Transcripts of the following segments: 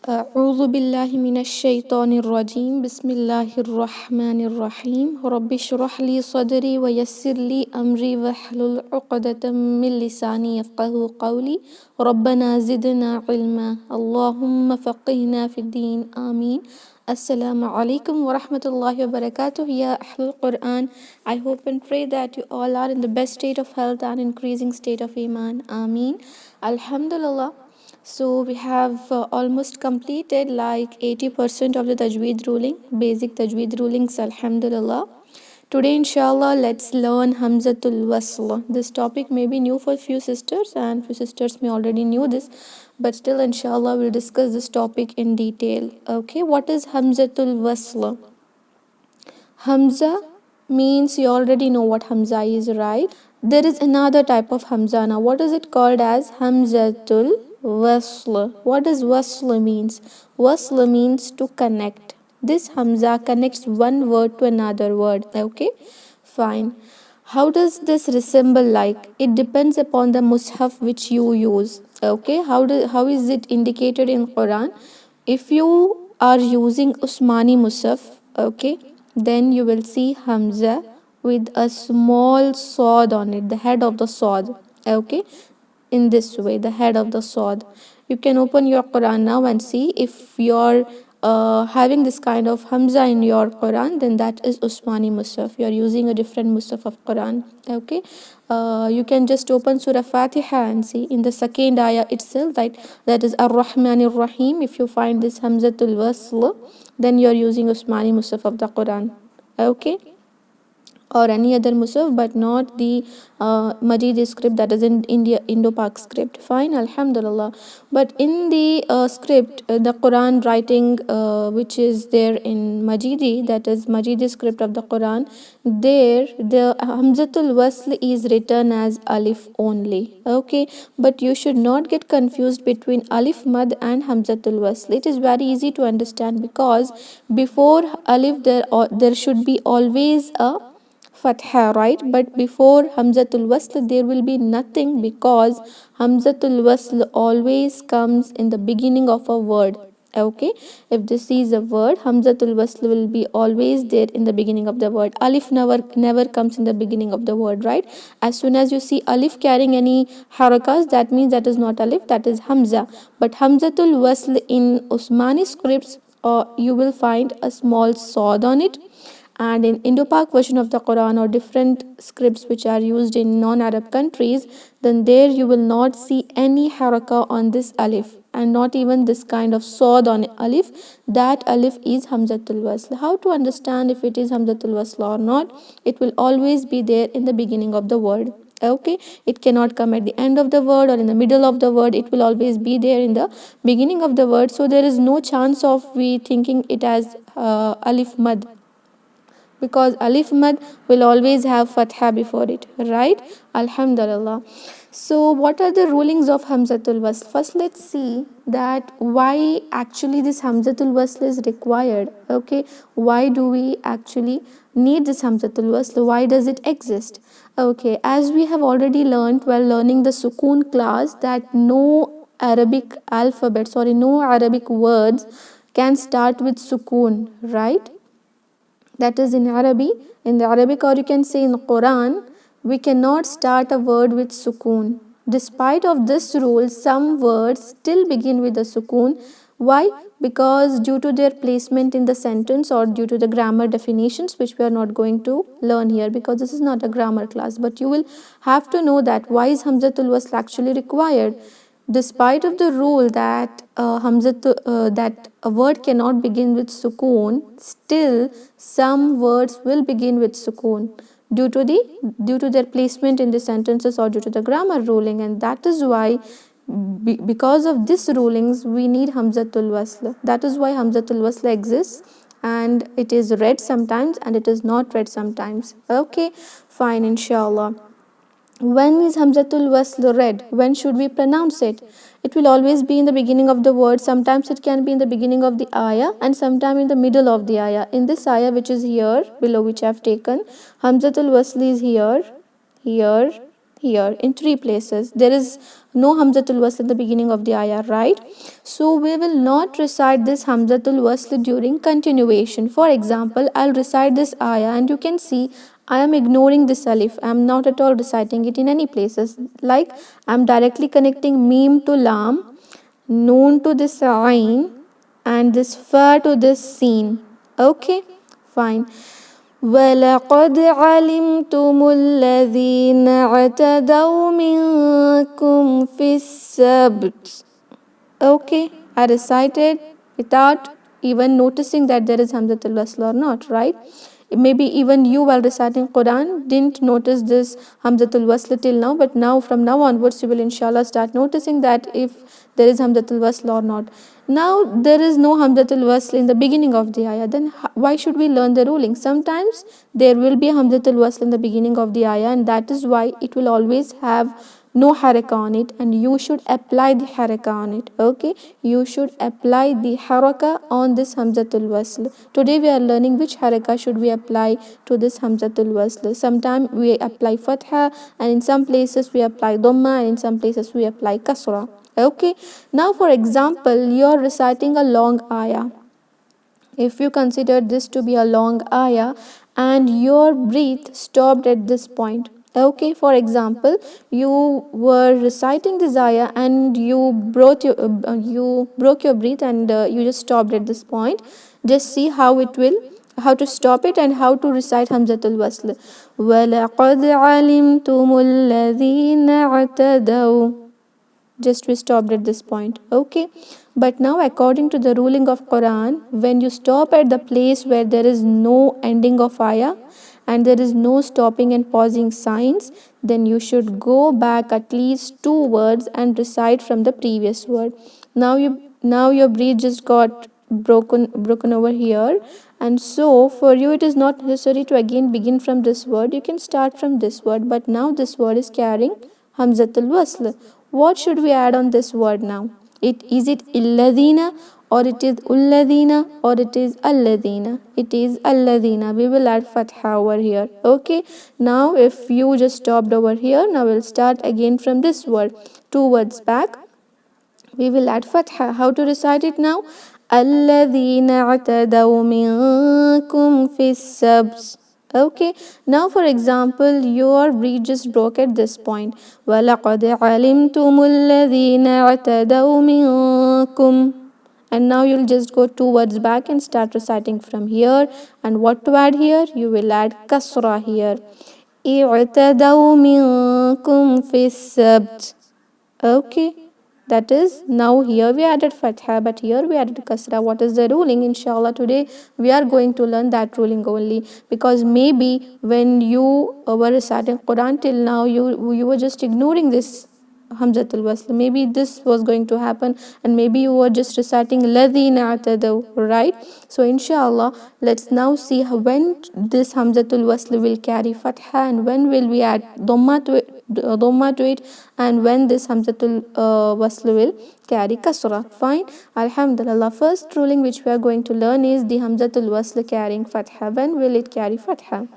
أعوذ بالله من الشيطان الرجيم بسم الله الرحمن الرحيم رب اشرح لي صدري ويسر لي أمري واحلل عقدة من لساني يفقه قولي ربنا زدنا علما اللهم فقهنا في الدين آمين. Assalamu alaikum wa rahmatullahi wa barakatuh. Ya Ahlul Quran, I hope and pray that you all are in the best state of health and increasing state of Iman. Ameen. Alhamdulillah. So we have almost completed like 80% of the Tajweed ruling, basic Tajweed rulings, Alhamdulillah. Today, inshallah, let's learn Hamzatul Wasl. This topic may be new for few sisters, and few sisters may already knew this, but still, inshallah, we'll discuss this topic in detail. Okay, what is Hamzatul Wasl? Hamza means you already know what Hamza is, right? There is another type of Hamza. Now, what is it called as? Hamzatul Wasl. What does Wasl means? Wasl means to connect. This Hamza connects one word to another word. Okay, fine. How does this resemble like? It depends upon the mushaf which you use. Okay, how is it indicated in Quran? If you are using Usmani mushaf, okay, then you will see Hamza with a small sword on it, the head of the sword. Okay, in this way, the head of the sword. You can open your Quran now and see if you're having this kind of Hamza in your Quran, then that is Usmani Musaf. You are using a different Musaf of Quran. Okay, you can just open Surah Fatiha and see in the second ayah itself that is Ar-Rahman Ar-Rahim. If you find this Hamzatul Wasl, then you are using Usmani Musaf of the Quran. Okay, or any other Musaf, but not the Majidi script, that is in Indo-Pak script. Fine, Alhamdulillah. But in the script, the Quran writing which is there in Majidi, that is Majidi script of the Quran, there the Hamzatul Wasl is written as Alif only. Okay, but you should not get confused between Alif Mad and Hamzatul Wasl. It is very easy to understand because before Alif there should be always a fatha, right? But before Hamzatul Wasl there will be nothing because Hamzatul Wasl always comes in the beginning of a word. Okay, if this is a word, Hamzatul Wasl will be always there in the beginning of the word. Alif never comes in the beginning of the word, right? As soon as you see Alif carrying any harakas, that means that is not Alif, that is Hamza. But Hamzatul Wasl in Usmani scripts, you will find a small sword on it, and in Indo-Pak version of the Quran or different scripts which are used in non-Arab countries, then there you will not see any haraka on this alif and not even this kind of sword on alif. That alif is Hamzatul Wasl. How to understand if it is Hamzatul Wasl or not? It will always be there in the beginning of the word. Okay, it cannot come at the end of the word or in the middle of the word. It will always be there in the beginning of the word. So there is no chance of we thinking it as alif mad, because alif mad will always have fatha before it, right? Alhamdulillah. So what are the rulings of Hamzatul Wasl? First, let's see that why actually this Hamzatul Wasl is required. Okay, why do we actually need this Hamzatul Wasl? Why does it exist? Okay, as we have already learned while learning the Sukoon class, that no Arabic words can start with Sukoon, right? That is in the Arabic, or you can say in Quran, we cannot start a word with sukoon. Despite of this rule, some words still begin with a sukoon. Why? Because due to their placement in the sentence or due to the grammar definitions, which we are not going to learn here because this is not a grammar class, but you will have to know that why is Hamzatul Wasl actually required. Despite of the rule that that a word cannot begin with sukoon, still some words will begin with sukoon due to their placement in the sentences or due to the grammar ruling, and that is why because of this rulings we need Hamzatul Wasl. That is why Hamzatul Wasl exists, and it is read sometimes and it is not read sometimes. Okay, fine, inshallah. When is Hamzatul Wasl read? When should we pronounce it? It will always be in the beginning of the word. Sometimes it can be in the beginning of the ayah and sometimes in the middle of the ayah. In this ayah which is here, below which I have taken, Hamzatul Wasl is here, here in 3 places. There is no Hamzatul Wasl in the beginning of the ayah, right? So we will not recite this Hamzatul Wasl during continuation. For example, I'll recite this ayah and you can see I am ignoring this alif. I am not at all reciting it in any places. Like I am directly connecting meme to lam, noon to this ain, and this fa to this seen. Okay, fine. وَلَقَدْ عَلِمْتُمُ الَّذِينَ اعْتَدَوْا مِنْكُمْ فِي السَّبْتِ. Okay, I recited without even noticing that there is Hamzatul Wasl or not, right? Maybe even you while reciting Quran didn't notice this Hamzatul Wasl till now, but now from now onwards you will inshallah start noticing that if there is Hamzatul Wasl or not. Now there is no Hamzatul Wasl in the beginning of the ayah, then why should we learn the ruling? Sometimes there will be Hamzatul Wasl in the beginning of the ayah, and that is why it will always have no haraka on it, and you should apply the haraka on it. Okay, you should apply the haraka on this Hamzatul Wasl. Today we are learning which haraka should we apply to this Hamzatul Wasl. Sometimes we apply fatha, and in some places we apply dhamma, and in some places we apply kasra. Okay, now for example, you are reciting a long ayah. If you consider this to be a long ayah and your breath stopped at this point. Okay, for example, you were reciting this ayah and you broke your breath and you just stopped at this point. Just see how to stop it and how to recite Hamzatul Wasl. وَلَقَدْ عَلِمْتُمُ الَّذِينَ اعْتَدَوْا. Just we stopped at this point. Okay, but now according to the ruling of Quran, when you stop at the place where there is no ending of ayah and there is no stopping and pausing signs, then you should go back at least 2 words and recite from the previous word. Now your breath just got broken over here, and so for you it is not necessary to again begin from this word. You can start from this word, but now this word is carrying Hamzatul Wasl. What should we add on this word now? Is it illadina, or it is ulladina, or it is alladina? It is alladina. We will add fatha over here. Okay, now if you just stopped over here, now we'll start again from this word. 2 words back, we will add fatha. How to recite it now? الذين اعتدوا منكم في السبت. Okay, now for example, your breath just broke at this point. وَلَقَدْ عَلِمْتُمُ الَّذِينَ اعْتَدَوْا مِنْكُمْ. And now you'll just go 2 words back and start reciting from here. And what to add here? You will add kasra here. اعْتَدَوْا مِنْكُمْ فِي السَّبْتِ. Okay, that is, now here we added fatha, but here we added kasra. What is the ruling? Inshallah today we are going to learn that ruling only, because maybe when you were reciting Quran till now, you were just ignoring this Hamzatul Wasl. Maybe this was going to happen, and maybe you were just reciting ladina atadaw, right? So inshallah, let's now see when this Hamzatul Wasl will carry fatha and when will we add dhamma to it, and when this Hamzatul Wasl will carry kasra. Fine, alhamdulillah. First ruling which we are going to learn is the Hamzatul Wasl carrying fatha. When will it carry fatha?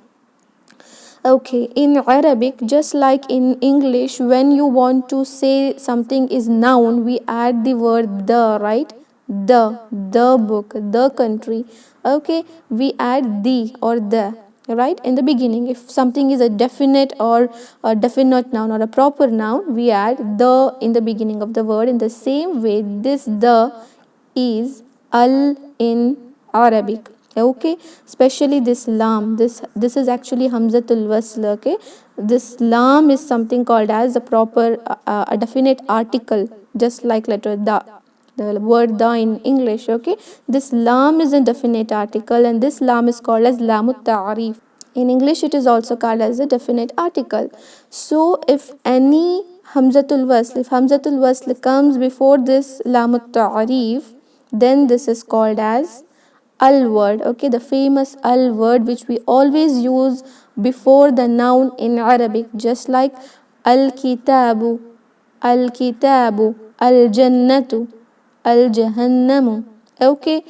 Okay, in Arabic, just like in English, when you want to say something is noun, we add the word the, right? The book, the country. Okay, we add the or the, right, in the beginning. If something is a definite or a definite noun or a proper noun, we add the in the beginning of the word. In the same way, this the is al in Arabic. Okay, especially this lam, this is actually Hamzatul Wasl. Okay, this lam is something called as a proper a definite article, just like letter the word the in English. Okay, this lam is a definite article, and this lam is called as lamut ta'rif. In English it is also called as a definite article. So if any Hamzatul Wasl comes before this lamut ta'rif, then this is called as al word. Okay, the famous al word which we always use before the noun in Arabic, just like al kitabu, al jannatu, al jahannamu. Okay,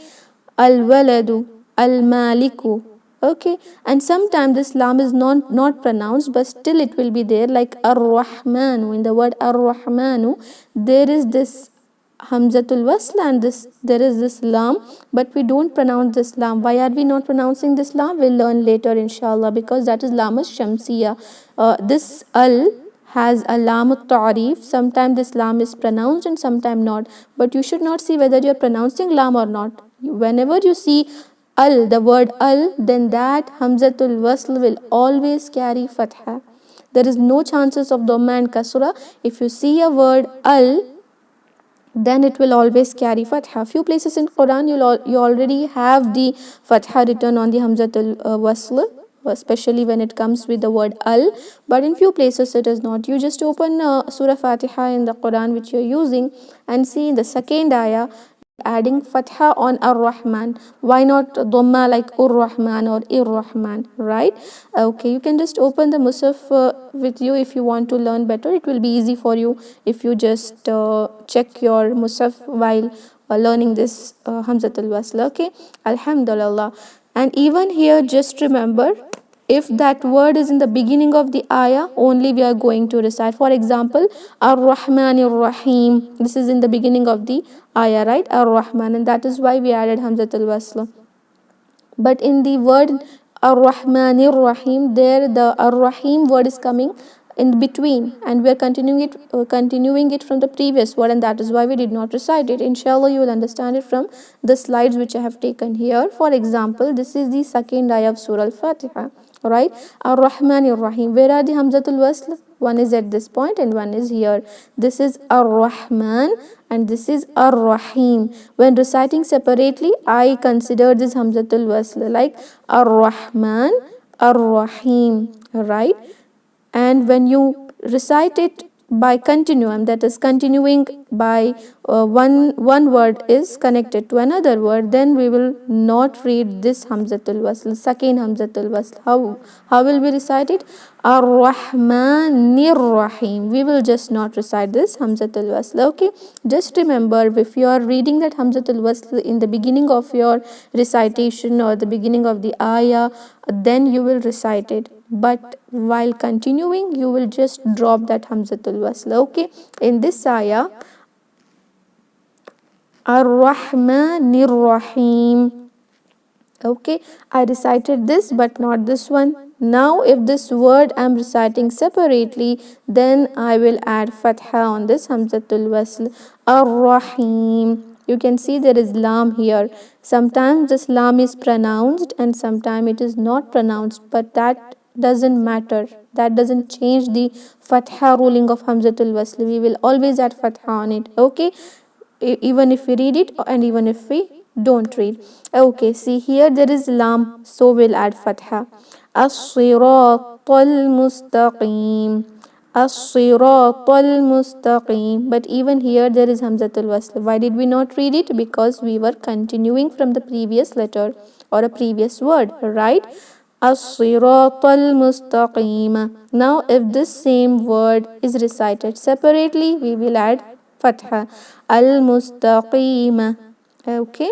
al waladu, al maliku, Okay, and sometimes this lam is not pronounced, but still it will be there, like ar-rahmanu. In the word ar-rahmanu, there is this hamzatul wasl, and there is this lam, but we don't pronounce this lam. Why are we not pronouncing this lam? We'll learn later, inshallah, because that is lam shamsiya. This al has a lam ta'rif. Sometimes this lam is pronounced and sometimes not, but you should not see whether you're pronouncing lam or not. Whenever you see al, the word al, then that hamzatul wasl will always carry fatha. There is no chances of dhamma and kasra. If you see a word al, then it will always carry fatha. Few places in Quran you already have the fatha written on the hamzatul wasl, especially when it comes with the word al, but in few places it is not. You just open surah Fatiha in the Quran which you are using and see in the second ayah adding fatha on ar-Rahman. Why not dhamma like ur-Rahman or ir-Rahman, right? Okay, you can just open the Musaf with you if you want to learn better. It will be easy for you if you just check your Musaf while learning this Hamzatul Wasl. Okay, Alhamdulillah. And even here, just remember, if that word is in the beginning of the ayah, only we are going to recite. For example, ar-Rahman ar-Rahim, this is in the beginning of the ayah, right? Ar-Rahman, and that is why we added Hamzatul Wasl. But in the word ar-Rahman ar-Rahim, there the ar-Rahim word is coming in between, and we are continuing it from the previous word, and that is why we did not recite it. Inshallah, you will understand it from the slides which I have taken here. For example, this is the second ayah of Surah Al-Fatiha, right? Ar-Rahman ar-Rahim. Where are the Hamzatul Wasl? One is at this point and one is here. This is ar-Rahman and this is ar-Rahim. When reciting separately, I consider this Hamzatul Wasl like ar-Rahman ar-Rahim, right? And when you recite it by continuum, that is continuing by one word is connected to another word, then we will not read this Hamzatul Wasl, second Hamzatul Wasl. How will we recite it? Ar-Rahmanir Rahim. We will just not recite this Hamzatul Wasl. Okay, just remember, if you are reading that Hamzatul Wasl in the beginning of your recitation or the beginning of the ayah, then you will recite it, but while continuing you will just drop that Hamzatul Wasl. Okay, in this ayah, Ar-Rahmanir Rahim. Okay, I recited this but not this one. Now if this word I am reciting separately, then I will add fatha on this Hamzatul Wasl. Ar-Rahim. You can see there is lam here. Sometimes this lam is pronounced and sometimes it is not pronounced, but that doesn't matter. That doesn't change the fatha ruling of Hamzatul Wasl. We will always add fatha on it. Okay, even if we read it and even if we don't read. Okay, see here there is lam, so we'll add fatha. As-siratal mustaqim. As-siratal mustaqim. But even here there is Hamzatul Wasl. Why did we not read it? Because we were continuing from the previous letter or a previous word, right? As-siratal mustaqim. Now if this same word is recited separately, we will add fatha. Al-mustaqim. Okay.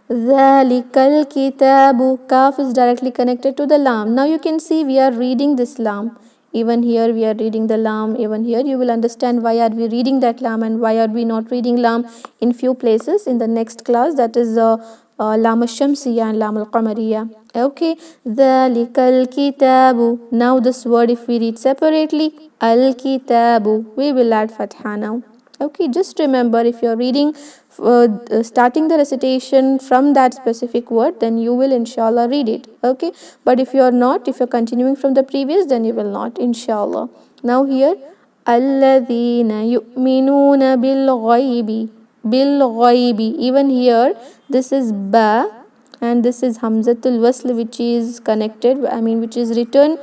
Dhalikal kitabu. Kaf is directly connected to the lam. Now you can see we are reading this lam. Even here we are reading the lam. Even here you will understand why are we reading that lam and why are we not reading lam in few places in the next class. That is lam al-shamsiyya and lam al-qamariyya. Okay. Dhalikal kitabu. Now this word if we read separately, al-kitabu, we will add fatha now. Okay, just remember, if you are reading starting the recitation from that specific word, then you will inshallah read it. Okay, but if you are not, if you are continuing from the previous, then you will not, inshallah. Now here, alladhina yu'minuna bil ghaibi. Even here this is ba and this is Hamzatul Wasl, which is connected, which is written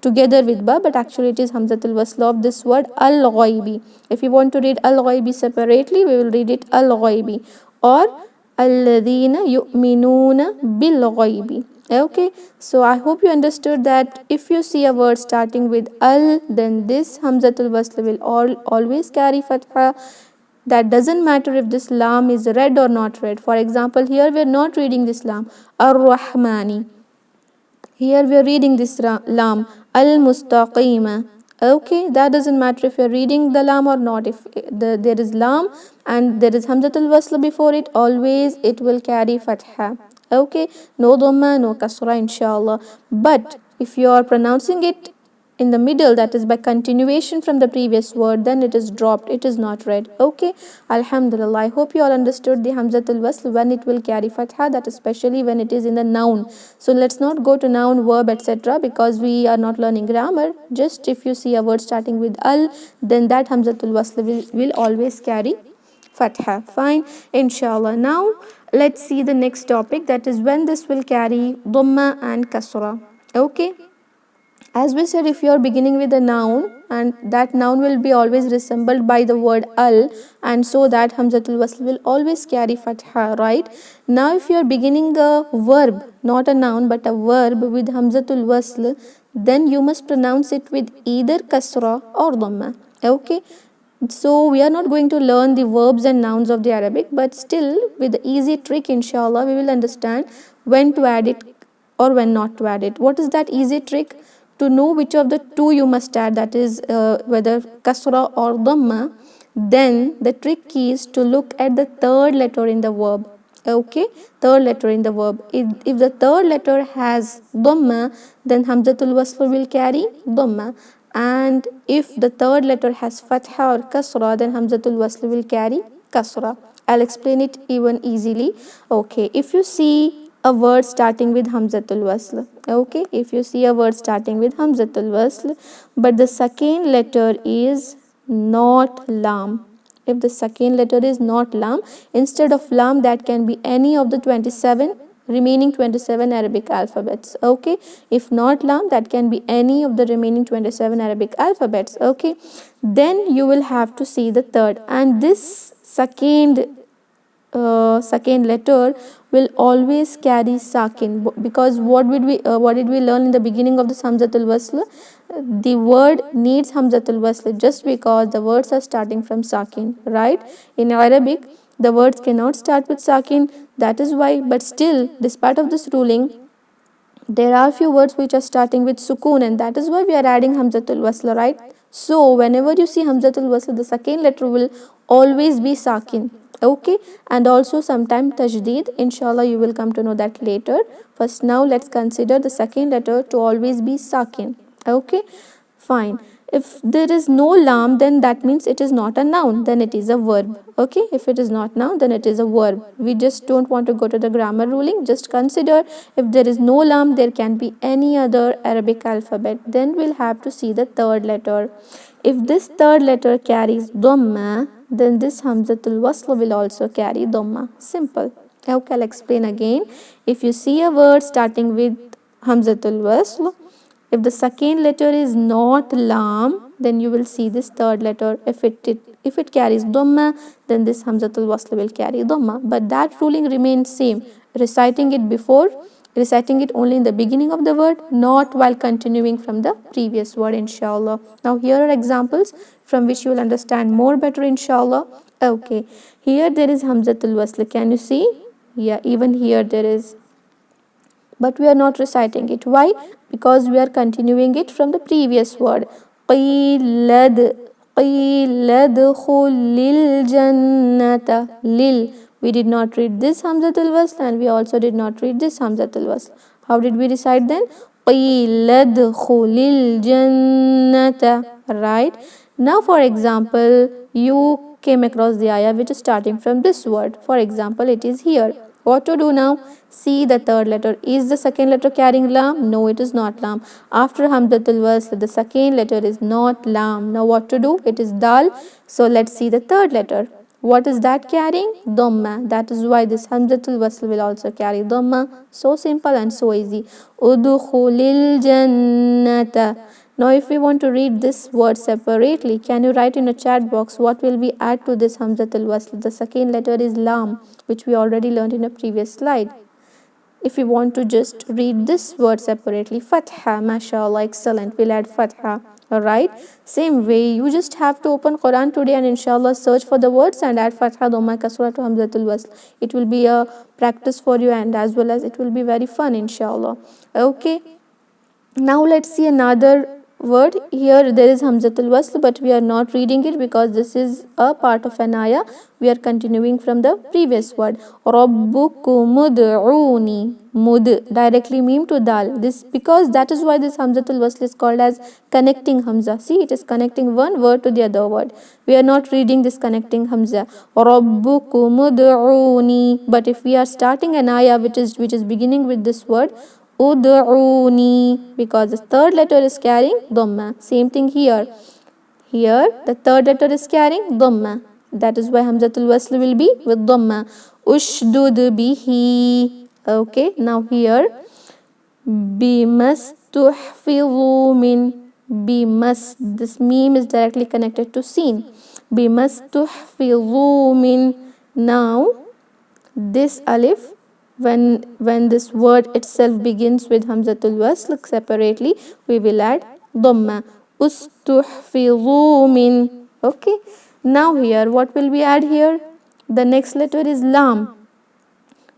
together with ba, but actually it is Hamzatul Wasl of this word al-ghaibi. If you want to read al-ghaibi separately, we will read it al-ghaibi or alladhina yu'minuna bil ghaibi. Okay, so I hope you understood that if you see a word starting with al, then this Hamzatul Wasl will always carry fatha. That doesn't matter if this lam is read or not read. For example, here we are not reading this lam, ar-Rahmani. Here we are reading this lam, al-Mustaqima. Okay, that doesn't matter if you're reading the lam or not. If there is lam and there is Hamzatul Wasl before it, always it will carry fatha. Okay, no dhamma, no kasra, inshallah. But if you are pronouncing it in the middle, that is by continuation from the previous word, then it is dropped, it is not read. Okay, alhamdulillah. I hope you all understood the Hamzatul Wasl when it will carry fatha, that especially when it is in the noun. So let's not go to noun, verb, etc., because we are not learning grammar. Just if you see a word starting with al, then that Hamzatul Wasl will always carry fatha. Fine, inshallah. Now let's see the next topic, that is when this will carry dhamma and kasra. Okay, as we said, if you are beginning with a noun and that noun will be always resembled by the word al, and so that Hamzatul Wasl will always carry fatha, right? Now if you are beginning a verb, not a noun but a verb with Hamzatul Wasl, then you must pronounce it with either kasra or dhamma. Okay, so we are not going to learn the verbs and nouns of the Arabic, but still with the easy trick, inshallah, we will understand when to add it or when not to add it. What is that easy trick? To know which of the two you must add, that is whether kasra or dhamma, then the trick is to look at the third letter in the verb. Okay, third letter in the verb. If the third letter has dhamma, then Hamzatul Wasl will carry dhamma. And if the third letter has fatha or kasra, then Hamzatul Wasl will carry kasra. I'll explain it even easily. Okay, if you see a word starting with Hamzatul Wasl. Okay, if you see a word starting with Hamzatul Wasl, but the second letter is not lam. If the second letter is not lam, instead of lam, that can be any of the 27 remaining 27 Arabic alphabets. Okay, if not lam, that can be any of the remaining 27 Arabic alphabets. Okay, then you will have to see the third, and this second letter will always carry sakin, because what did we learn in the beginning of this Hamzatul Wasl? The word needs Hamzatul Wasl just because the words are starting from sakin, right? In Arabic, the words cannot start with sakin, that is why, but still, despite of this ruling, there are few words which are starting with sukoon, and that is why we are adding Hamzatul Wasl, right? So whenever you see Hamzatul Wasl, the second letter will always be sakin. Okay, and also sometime tajdeed, inshallah you will come to know that later. First, now let's consider the second letter to always be sakin. Okay, fine. If there is no lam, then that means it is not a noun, then it is a verb. Okay, if it is not noun, then it is a verb. We just don't want to go to the grammar ruling, just consider if there is no lam, there can be any other Arabic alphabet, then we'll have to see the third letter. If this third letter carries dhamma, then this Hamzatul Wasl will also carry dhamma. Simple. Okay, I'll explain again. If you see a word starting with Hamzatul Wasl, if the second letter is not lam, then you will see this third letter. If it carries dhamma, then this Hamzatul Wasl will carry dhamma. But that ruling remains same. Reciting it only in the beginning of the word, not while continuing from the previous word, inshallah. Now here are examples from which you will understand more better, inshallah. Okay, here there is Hamzatul Wasl. Can you see? Yeah, even here there is. But we are not reciting it. Why? Because we are continuing it from the previous word. Qilad khulil jannata. Lil. We did not read this Hamzatul Wasl, and we also did not read this Hamzatul Wasl. How did we recite then? Qilad khulil jannata. Right? Now for example, you came across the ayah which is starting from this word. For example, it is here. What to do now? See the third letter. Is the second letter carrying lam? No, it is not lam. After Hamzatul Wasl, the second letter is not lam. Now what to do? It is dal. So let's see the third letter. What is that carrying? Dhamma. That is why this Hamzatul Wasl will also carry dhamma. So simple and so easy. Udkhulil jannata. Now if we want to read this word separately, can you write in a chat box what will we add to this Hamzatul Wasl? The second letter is lam, which we already learned in a previous slide. if you want to just read this word separately, fatha, mashallah, excellent, we'll add fatha. Alright, same way you just have to open Quran today and inshallah search for the words and add fatha, dhamma, kasra to Hamzatul Wasl. It will be a practice for you, and as well as it will be very fun inshallah. Okay, now let's see another word. Here there is Hamzatul Wasl, but we are not reading it because this is a part of an ayah. We are continuing from the previous word. Rabbukum ud'uni. Mud directly meme to dal. This because that is why this Hamzatul Wasl is called as connecting Hamza. See, it is connecting one word to the other word. We are not reading this connecting Hamza. Rabbukum ud'uni. But if we are starting an ayah which is beginning with this word ud'uni, because the third letter is carrying dhamma. Same thing here. Here the third letter is carrying dhamma. That is why Hamzatul Wasl will be with dhamma. Ushdud bihi. Okay, now here bimastuhfizu min. Bimas, this meme is directly connected to seen. Bimastuhfizu min. Now this alif, when this word itself begins with Hamzatul Wasl separately, we will add dhamma. Ustuhfizu min. Okay, now here what will we add here? The next letter is lam.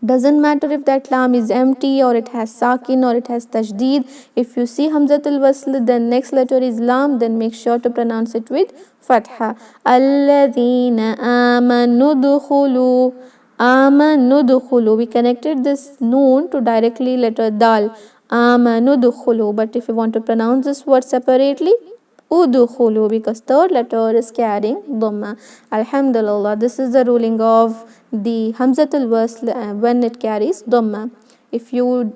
Doesn't matter if that lam is empty or it has sakin or it has tajdeed. If you see Hamzatul Wasl, then next letter is lam, then make sure to pronounce it with fatha. Alladhina amanu dukhulu. Amanu dukhulu. We connected this noon to directly letter dal. Amanu dukhulu. But if you want to pronounce this word separately, udkhulu, because third letter is carrying dhamma. Alhamdulillah, this is the ruling of the Hamzatul Wasl when it carries dhamma. If you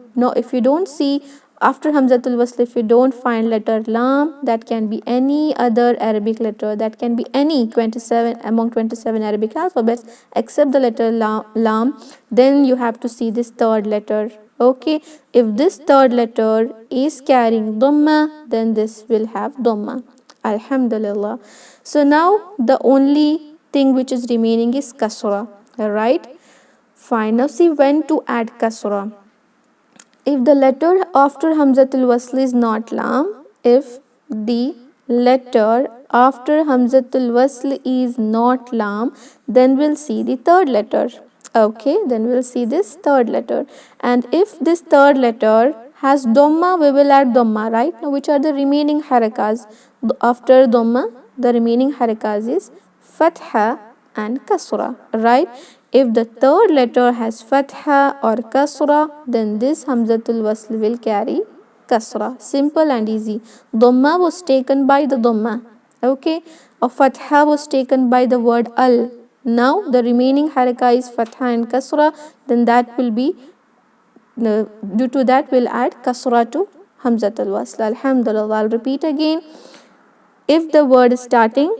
don't see after Hamzatul Wasl, if you don't find letter lam, that can be any other Arabic letter, that can be any 27 among 27 Arabic alphabets except the letter lam, then you have to see this third letter. Okay, if this third letter is carrying dhamma, then this will have dhamma. Alhamdulillah. So now the only thing which is remaining is kasra. Alright, fine. Now see when to add kasra. If the letter after Hamzatul Wasl is not lam, if the letter after Hamzatul Wasl is not lam, then we'll see the third letter. Okay, then we'll see this third letter. And if this third letter has dhamma, we will add dhamma, right? Now which are the remaining harakas? After dhamma, the remaining harakas is fatha and kasra, right? If the third letter has fatha or kasra, then this Hamzatul Wasl will carry kasra. Simple and easy. Dhamma was taken by the dhamma. Okay, a fatha was taken by the word al. Now the remaining haraka is fatha and kasra, then that will be, due to that we'll add kasra to Hamzatul Wasl. Alhamdulillah. I'll repeat again. If the word is starting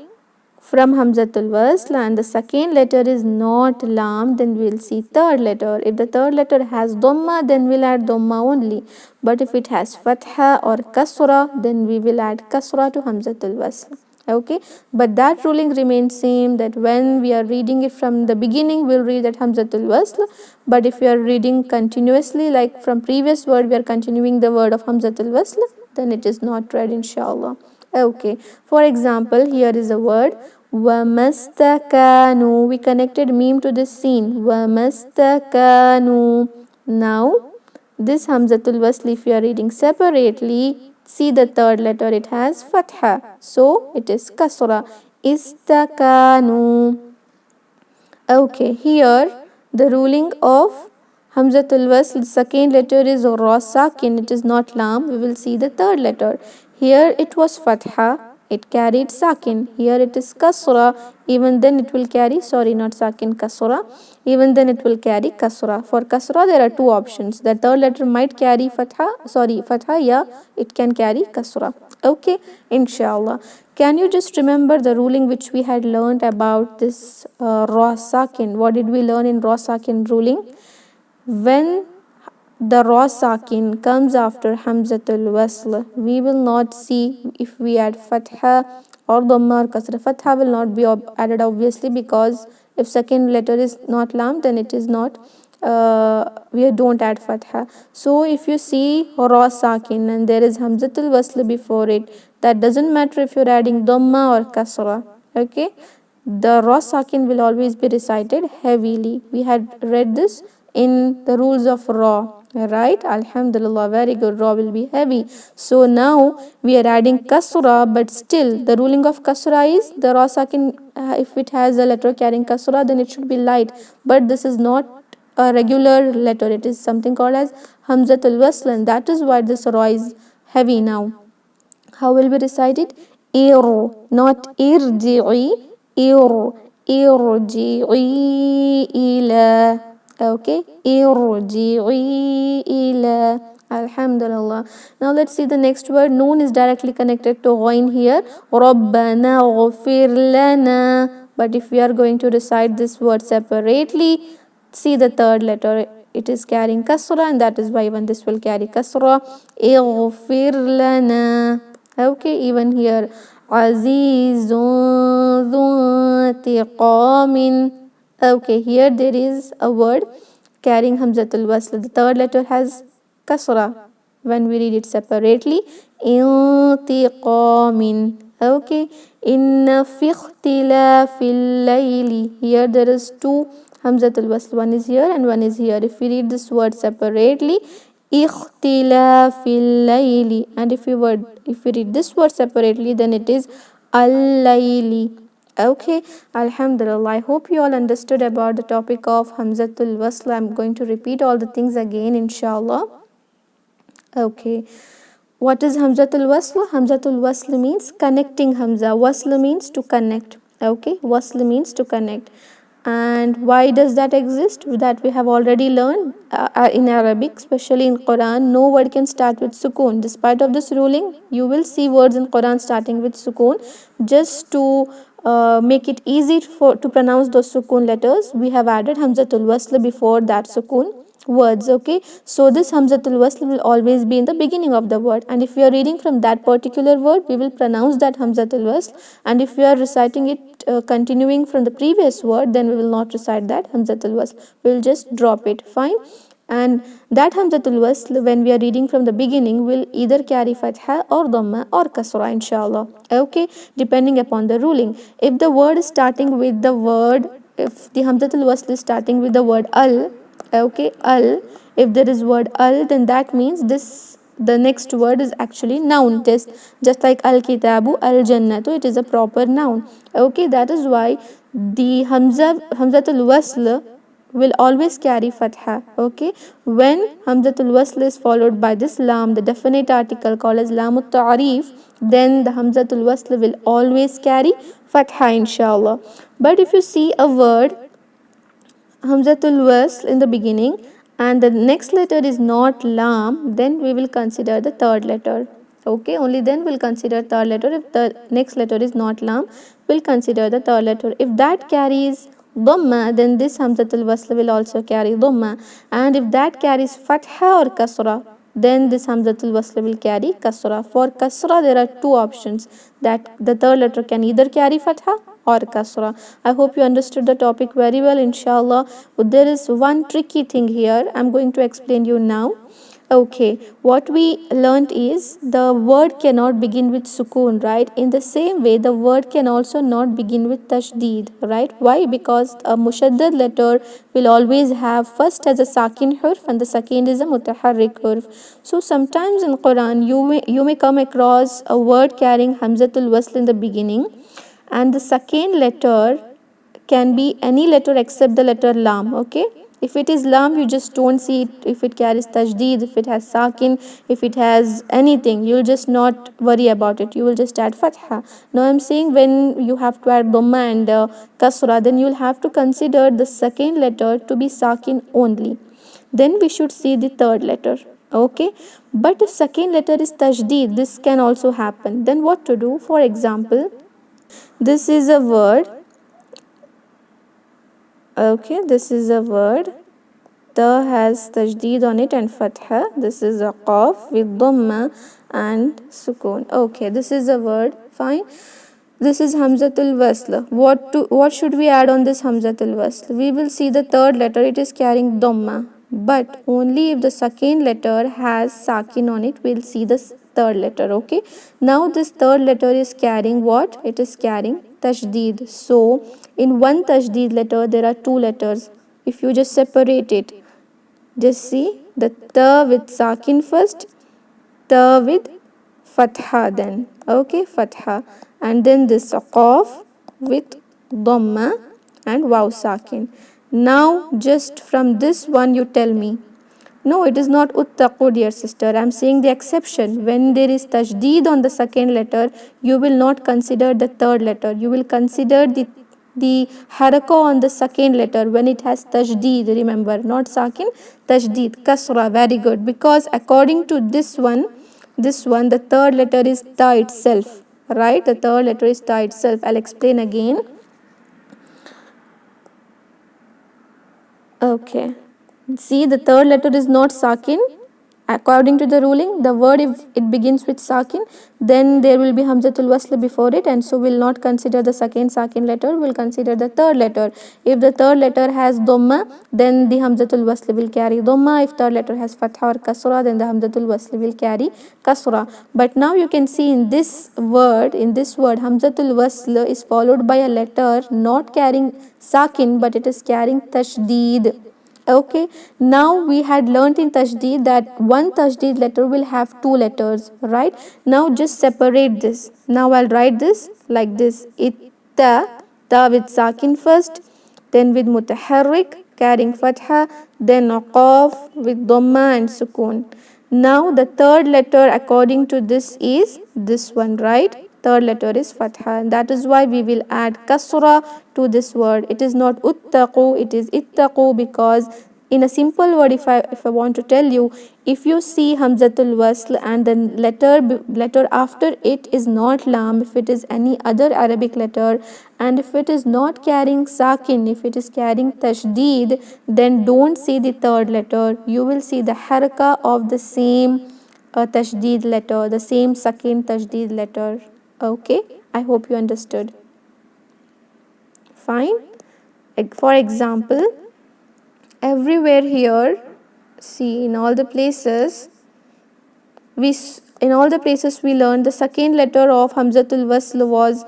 from Hamzatul Wasl and the second letter is not lam, then we'll see third letter. If the third letter has dhamma, then we'll add dhamma only. But if it has fatha or kasra, then we will add kasra to Hamzatul Wasl. Okay, but that ruling remains same, that when we are reading it from the beginning, we'll read that Hamzatul Wasl. But if we are reading continuously, like from previous word, we are continuing the word of Hamzatul Wasl, then it is not read inshallah. Okay, for example, here is a word Wamastakanu. We connected meme to this scene. Wamastakanu. Now this Hamzatul Wasl, if you are reading separately, see the third letter, it has fatha, so it is kasra. Istakanu. Okay, here the ruling of Hamzatul Wasl, second letter is ra sakin, it is not lam. We will see the third letter. Here it was fatha, it carried sakin. Here it is kasra, even then it will carry, sorry, not sakin, kasra. Even then it will carry kasra. For kasra there are two options. The third letter might carry fatha, yeah, it can carry kasra. Okay, inshallah. Can you just remember the ruling which we had learned about this ra sakin? What did we learn in ra sakin ruling? When the ra sakin comes after Hamzatul Wasl, we will not see if we add fatha or dhamma or kasra. Fatha will not be added obviously, because if second letter is not lam, then it is not we don't add fatha. So if you see ra sakin and there is hamzatul wasl before it, that doesn't matter if you're adding dhamma or kasra. Okay, the ra sakin will always be recited heavily. We had read this in the rules of ra, right? Alhamdulillah, very good. Ra will be heavy. So now we are adding kasra, but still the ruling of kasra is the ra sakin, if it has a letter carrying kasra, then it should be light. But this is not a regular letter, it is something called as Hamzatul Wasl, and that is why this ra is heavy now. How will we recite it? Ir, not irji'i, ir, irji'i ila. Okay, irji'i ila. Alhamdulillah. Now let's see the next word. Noon is directly connected to ghain here. Rabbana ghafir lana. But if we are going to recite this word separately, see the third letter, it is carrying kasra, and that is why even this will carry kasra. Ighfir lana. Okay, even here azizun tiqamin. Okay, here there is a word carrying hamzatul wasl. The third letter has kasra when we read it separately. Intiqamin. Okay, inna fi ikhtilafil layli. Here there is two hamzatul wasl, one is here and one is here. If we read this word separately, ikhtilafil layli, and if we read this word separately, then it is al-layli. Okay, alhamdulillah. I hope you all understood about the topic of Hamzatul Wasl. I'm going to repeat all the things again, inshallah. Okay, what is Hamzatul Wasl? Hamzatul Wasl means connecting Hamza. Wasl means to connect. Okay, Wasl means to connect. And why does that exist? That we have already learned in Arabic, especially in Quran. No word can start with sukoon. Despite of this ruling, you will see words in Quran starting with sukoon. Just to make it easy to pronounce those sukoon letters, we have added Hamzatul Wasl before that sukoon words. Okay, so this Hamzatul Wasl will always be in the beginning of the word, and if we are reading from that particular word, we will pronounce that Hamzatul Wasl, and if we are reciting it continuing from the previous word, then we will not recite that Hamzatul Wasl. We will just drop it. Fine. And that Hamzatul Wasl, when we are reading from the beginning, will either carry fatha or dhamma or kasra, inshallah. Okay, depending upon the ruling. If the word is starting with the word, if the Hamzatul Wasl is starting with the word al, okay, al, if there is word al, then that means the next word is actually noun test, just like al kitabu, al jannatu, it is a proper noun. Okay, that is why the Hamzatul Wasl will always carry fatha. Okay, when Hamzatul Wasl is followed by this lam, the definite article called as lamut ta'rif, then the Hamzatul Wasl will always carry fatha, inshallah. But if you see a word Hamzatul Wasl in the beginning and the next letter is not lam, then we will consider the third letter. Okay, only then we'll consider third letter. If the next letter is not lam, we'll consider the third letter. If that carries dhamma, then this Hamzatul Wasl will also carry dhamma, and if that carries fatha or kasra, then this Hamzatul Wasl will carry kasra. For kasra, there are two options, that the third letter can either carry fatha or kasra. I hope you understood the topic very well, inshallah. But there is one tricky thing here. I'm going to explain you now. Okay, what we learnt is the word cannot begin with sukoon, right? In the same way, the word can also not begin with tashdeed, right? Why? Because a mushaddad letter will always have first as a sakin hurf and the second is a mutaharrik hurf. So sometimes in Quran, you may come across a word carrying Hamzatul Wasl in the beginning, and the second letter can be any letter except the letter lam. Okay, if it is lam, you just don't see it. If it carries tajdeed, if it has sakin, if it has anything, you'll just not worry about it, you will just add fatha. Now I'm saying when you have to add dhamma and kasra, then you'll have to consider the second letter to be sakin only, then we should see the third letter. Okay, but if second letter is tajdeed, this can also happen. Then what to do? For example, this is a word. Okay, this is a word. Ta has tajdeed on it and fatha. This is a qaf with dhamma and sukoon. Okay, this is a word. Fine. This is Hamzatul Wasl. What should we add on this Hamzatul Wasl? We will see the third letter, it is carrying Dhamma. But only if the second letter has Sakin on it, we'll see the third letter, okay? Now this third letter is carrying what? It is carrying Tajdeed. So, in one Tajdeed letter, there are two letters. If you just separate it, just see the Ta with Sakin first, Ta with Fatha then, okay, Fatha, and then this Qaf with Dhamma and Waw Sakin. Now just from this one you tell me. No, it is not uttaqu, dear sister. I am saying the exception. When there is tajdeed on the second letter, you will not consider the third letter. You will consider the haraka on the second letter when it has tajdeed. Remember, not sakin, tajdeed, kasra. Very good. Because according to this one, the third letter is ta itself. Right? The third letter is ta itself. I'll explain again. Okay. See, the third letter is not sakin. According to the ruling, the word, if it begins with sakin, then there will be Hamzatul Wasl before it, and so we'll not consider the second sakin letter, we'll consider the third letter. If the third letter has Dhamma, then the Hamzatul Wasl will carry Dhamma. If third letter has Fatha or Kasra, then the Hamzatul Wasl will carry Kasra. But now you can see in this word, Hamzatul Wasl is followed by a letter not carrying sakin, but it is carrying Tashdeed. Okay, now we had learnt in Tajdeed that one Tajdeed letter will have two letters, right? Now just separate this. Now I'll write this like this. Itta, ta with sakin first, then with mutaharrik carrying fatha, then qaf with dhamma and sukun. Now the third letter according to this is this one, right? Third letter is fatha, and that is why we will add kasra to this word. It is not uttaqu, it is ittaqu, because in a simple word, if I want to tell you, if you see Hamzatul Wasl and the letter after it is not lam, if it is any other Arabic letter, and if it is not carrying sakin, if it is carrying tashdeed, then don't see the third letter. You will see the haraka of the same tashdeed letter, the same sakin tashdeed letter. Okay, I hope you understood. Fine. For example, everywhere here, see, in all the places we learned the second letter of Hamzatul Wasl was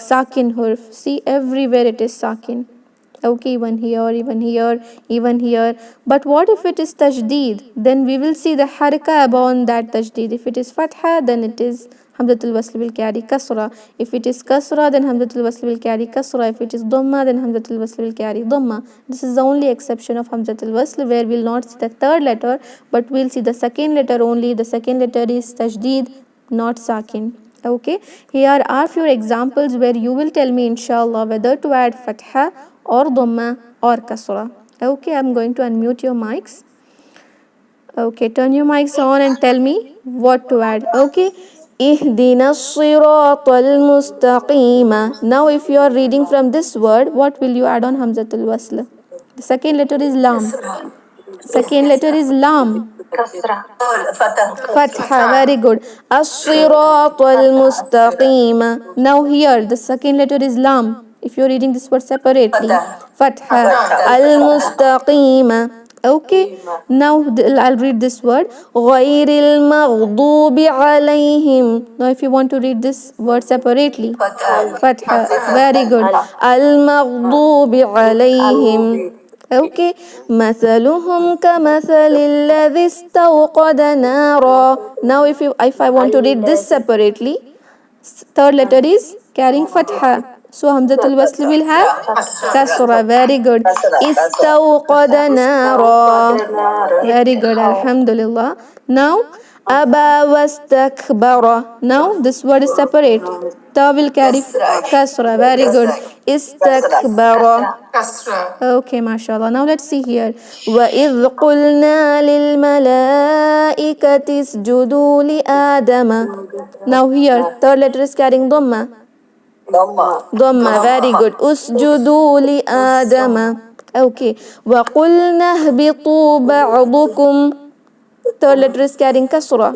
sakin hurf. See, everywhere it is sakin. Okay, even here. But what if it is tajdeed? Then we will see the haraka upon that tajdeed. If it is fatha, then it is Hamzatul Wasl will carry kasra. If it is kasra, then Hamzatul Wasl will carry kasra. If it is dhamma, then Hamzatul Wasl will carry dhamma. This is the only exception of Hamzatul Wasl, where we'll not see the third letter, but we'll see the second letter only. The second letter is tajdeed, not sakin. Okay, here are few examples where you will tell me inshallah whether to add fatha or dhamma or kasra. Okay, I'm going to unmute your mics. Okay, turn your mics on and tell me what to add. Okay, ihdina siratal mustaqima. Now if you are reading from this word, what will you add on Hamzatul Wasl? The second letter is lam. Second letter is lam. Fatha, very good. As-siratal mustaqima. Now here the second letter is lam. If you're reading this word separately, fatha, al-mustaqima. Okay, now I'll read this word, ghayril maghdubi alayhim. Now if you want to read this word separately, fatha, very good, al-maghdubi alayhim. Okay, مثلهم كمثل الذي استوقد نارا. Now if I want to read this separately, third letter is carrying fatha, so Hamzatul Wasl will have kasra. Very good. استوقد نارا. Very good. Alhamdulillah. Now Aba wastakbara. Now this word is separate. Ta will carry kasra. Very good. Istakbara. Okay, mashallah. Now let's see here. وَإِذْ قُلْنَا لِلْمَلَائِكَةِ اسْجُدُوا لِآدَمَ. Now here, third letter is carrying dhamma. Dhamma, very good. Usjudu li Adama. Okay. وَقُلْنَا اهْبِطُوا بَعْضُكُمْ. Third letter is carrying kasra.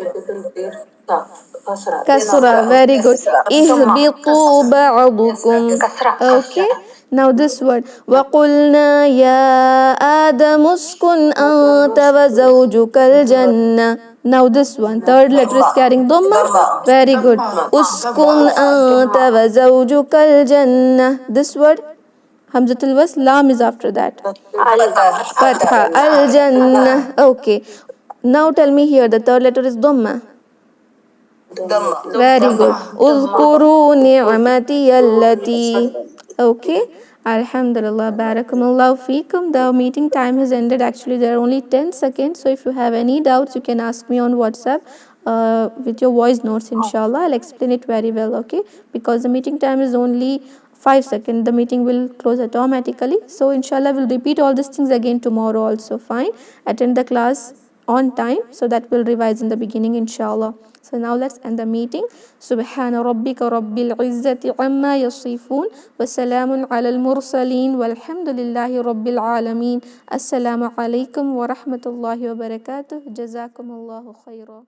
Kasra. Very good. Ihbitu ba'dukum. Okay. Now this word. وَقُلْنَا يَا آدَمُ اسْكُنْ أَنْتَ وَزَوْجُكَ الْجَنَّةَ. Now this one. Third letter is carrying dhamma. Very good. Uskun anta wa zawjukal jannah. This word. Hamzatul Wasl, lam is after that. Fatha. Al Jannah. Okay. Now tell me here, the third letter is dhamma. Very good. Uzkuru ni'mati allati. Okay. Alhamdulillah. Barakumullah feekum. The meeting time has ended. Actually, there are only 10 seconds. So if you have any doubts, you can ask me on WhatsApp with your voice notes, inshallah. I'll explain it very well, okay? Because the meeting time is only 5 seconds. The meeting will close automatically. So inshallah, we'll repeat all these things again tomorrow also. Fine. Attend the class on time. So that will revise in the beginning, inshallah. So now let's end the meeting. Subhana rabbika rabbil izzati amma yasifun wa salamun ala al-mursaleen walhamdulillahi rabbil alameen. Assalamu alaikum wa rahmatullahi wa barakatuh. Jazakumullahu khaira.